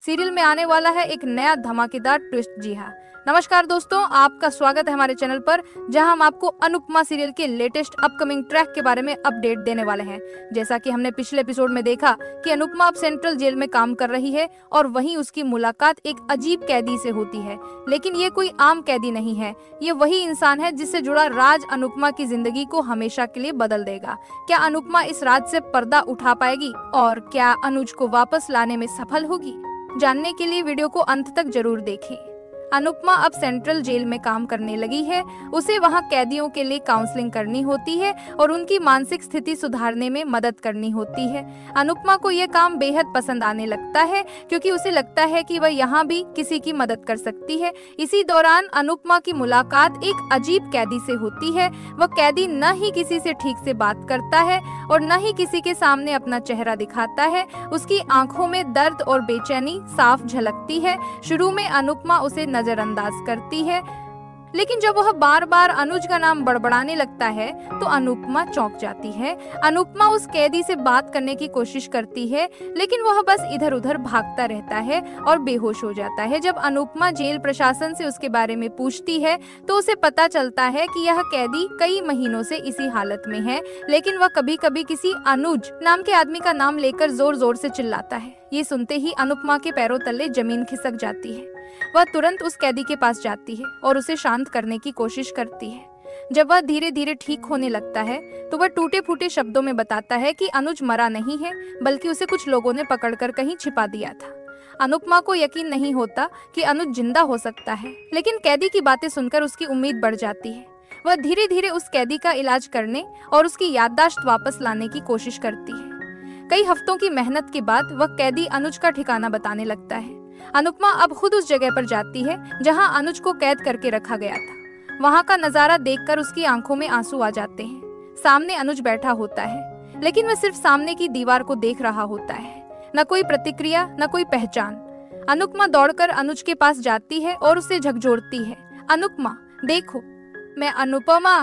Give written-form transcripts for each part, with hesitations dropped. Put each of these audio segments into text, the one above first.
Serial में आने वाला है एक नया धमाकेदार ट्विस्ट। जी हाँ, नमस्कार दोस्तों, आपका स्वागत है हमारे चैनल पर, जहां हम आपको अनुपमा सीरियल के लेटेस्ट अपकमिंग ट्रैक के बारे में अपडेट देने वाले हैं। जैसा कि हमने पिछले एपिसोड में देखा कि अनुपमा अब सेंट्रल जेल में काम कर रही है और वहीं उसकी मुलाकात एक अजीब कैदी से होती है। लेकिन ये कोई आम कैदी नहीं है, ये वही इंसान है जिससे जुड़ा राज अनुपमा की जिंदगी को हमेशा के लिए बदल देगा। क्या अनुपमा इस राज से पर्दा उठा पाएगी और क्या अनुज को वापस लाने में सफल होगी? जानने के लिए वीडियो को अंत तक जरूर देखें। अनुपमा अब सेंट्रल जेल में काम करने लगी है। उसे वहां कैदियों के लिए काउंसलिंग करनी होती है और उनकी मानसिक स्थिति सुधारने में मदद करनी होती है। अनुपमा को यह काम बेहद पसंद आने लगता है क्योंकि उसे लगता है कि वह यहाँ भी किसी की मदद कर सकती है। इसी दौरान अनुपमा की मुलाकात एक अजीब कैदी से होती है। वह कैदी न ही किसी से ठीक से बात करता है और न ही किसी के सामने अपना चेहरा दिखाता है। उसकी आंखों में दर्द और बेचैनी साफ झलकती है। शुरू में अनुपमा उसे नजरअंदाज करती है, लेकिन जब वह बार बार अनुज का नाम बड़बड़ाने लगता है तो अनुपमा चौंक जाती है। अनुपमा उस कैदी से बात करने की कोशिश करती है, लेकिन वह बस इधर उधर भागता रहता है और बेहोश हो जाता है। जब अनुपमा जेल प्रशासन से उसके बारे में पूछती है तो उसे पता चलता है कि यह कैदी कई महीनों से इसी हालत में है, लेकिन वह कभी कभी किसी अनुज नाम के आदमी का नाम लेकर जोर जोर से चिल्लाता है। ये सुनते ही अनुपमा के पैरों तले जमीन खिसक जाती है। वह तुरंत उस कैदी के पास जाती है और उसे शांत करने की कोशिश करती है। जब वह धीरे धीरे ठीक होने लगता है तो वह टूटे फूटे शब्दों में बताता है कि अनुज मरा नहीं है, बल्कि उसे कुछ लोगों ने पकड़कर कहीं छिपा दिया था। अनुपमा को यकीन नहीं होता कि अनुज जिंदा हो सकता है, लेकिन कैदी की बातें सुनकर उसकी उम्मीद बढ़ जाती है। वह धीरे धीरे उस कैदी का इलाज करने और उसकी याददाश्त वापस लाने की कोशिश करती है। कई हफ्तों की मेहनत के बाद वह कैदी अनुज का ठिकाना बताने लगता है। अनुपमा अब खुद उस जगह पर जाती है जहां अनुज को कैद करके रखा गया था। वहां का नजारा देखकर उसकी आंखों में आंसू आ जाते हैं। सामने अनुज बैठा होता है, लेकिन वह सिर्फ सामने की दीवार को देख रहा होता है। न कोई प्रतिक्रिया, न कोई पहचान। अनुपमा दौड़कर अनुज के पास जाती है और उसे झकझोरती है। अनुपमा, देखो, मैं अनुपमा,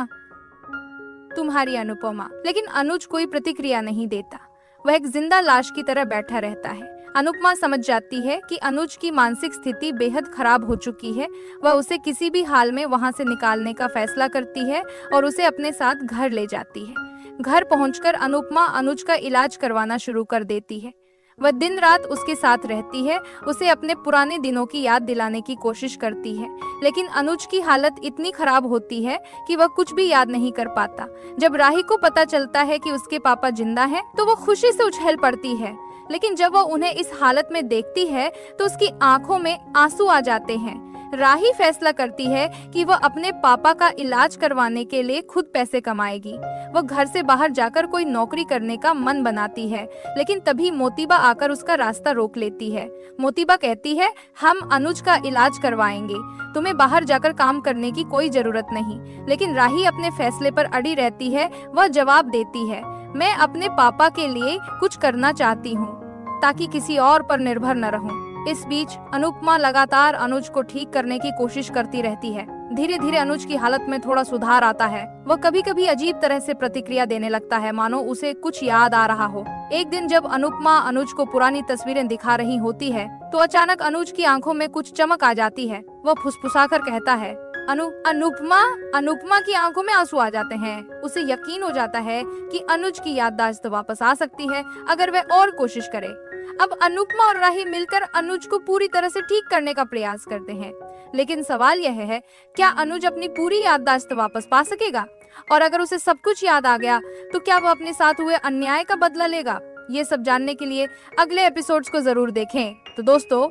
तुम्हारी अनुपमा। लेकिन अनुज कोई प्रतिक्रिया नहीं देता। वह एक जिंदा लाश की तरह बैठा रहता है। अनुपमा समझ जाती है कि अनुज की मानसिक स्थिति बेहद खराब हो चुकी है। वह उसे किसी भी हाल में वहां से निकालने का फैसला करती है और उसे अपने साथ घर ले जाती है। घर पहुंचकर अनुपमा अनुज का इलाज करवाना शुरू कर देती है। वह दिन रात उसके साथ रहती है, उसे अपने पुराने दिनों की याद दिलाने की कोशिश करती है, लेकिन अनुज की हालत इतनी खराब होती है कि वह कुछ भी याद नहीं कर पाता। जब राही को पता चलता है कि उसके पापा जिंदा हैं, तो वह खुशी से उछल पड़ती है, लेकिन जब वह उन्हें इस हालत में देखती है तो उसकी आंखों में आंसू आ जाते हैं। राही फैसला करती है कि वह अपने पापा का इलाज करवाने के लिए खुद पैसे कमाएगी। वह घर से बाहर जाकर कोई नौकरी करने का मन बनाती है, लेकिन तभी मोतीबा आकर उसका रास्ता रोक लेती है। मोतीबा कहती है, हम अनुज का इलाज करवाएंगे, तुम्हें बाहर जाकर काम करने की कोई जरूरत नहीं। लेकिन राही अपने फैसले पर अड़ी रहती है। वह जवाब देती है, मैं अपने पापा के लिए कुछ करना चाहती हूँ ताकि किसी और पर निर्भर न रहूं। इस बीच अनुपमा लगातार अनुज को ठीक करने की कोशिश करती रहती है। धीरे धीरे अनुज की हालत में थोड़ा सुधार आता है। वह कभी कभी अजीब तरह से प्रतिक्रिया देने लगता है, मानो उसे कुछ याद आ रहा हो। एक दिन जब अनुपमा अनुज को पुरानी तस्वीरें दिखा रही होती है तो अचानक अनुज की आंखों में कुछ चमक आ जाती है। वह फुसफुसाकर कहता है, अनुपमा। अनुपमा की आंखों में आंसू आ जाते हैं। उसे यकीन हो जाता है कि अनुज की याददाश्त वापस आ सकती है अगर वह और कोशिश करे। अब अनुपमा और राही मिलकर अनुज को पूरी तरह से ठीक करने का प्रयास करते हैं, लेकिन सवाल यह है, क्या अनुज अपनी पूरी याददाश्त वापस पा सकेगा? और अगर उसे सब कुछ याद आ गया तो क्या वह अपने साथ हुए अन्याय का बदला लेगा? ये सब जानने के लिए अगले एपिसोड्स को जरूर देखें। तो दोस्तों,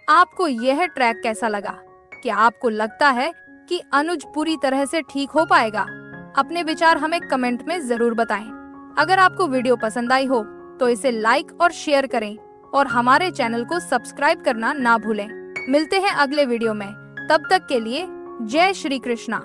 आपको यह ट्रैक कैसा लगा? क्या आपको लगता है कि अनुज पूरी तरह से ठीक हो पाएगा? अपने विचार हमें कमेंट में जरूर बताएं। अगर आपको वीडियो पसंद आई हो तो इसे लाइक और शेयर करें और हमारे चैनल को सब्सक्राइब करना ना भूलें। मिलते हैं अगले वीडियो में, तब तक के लिए जय श्री कृष्णा।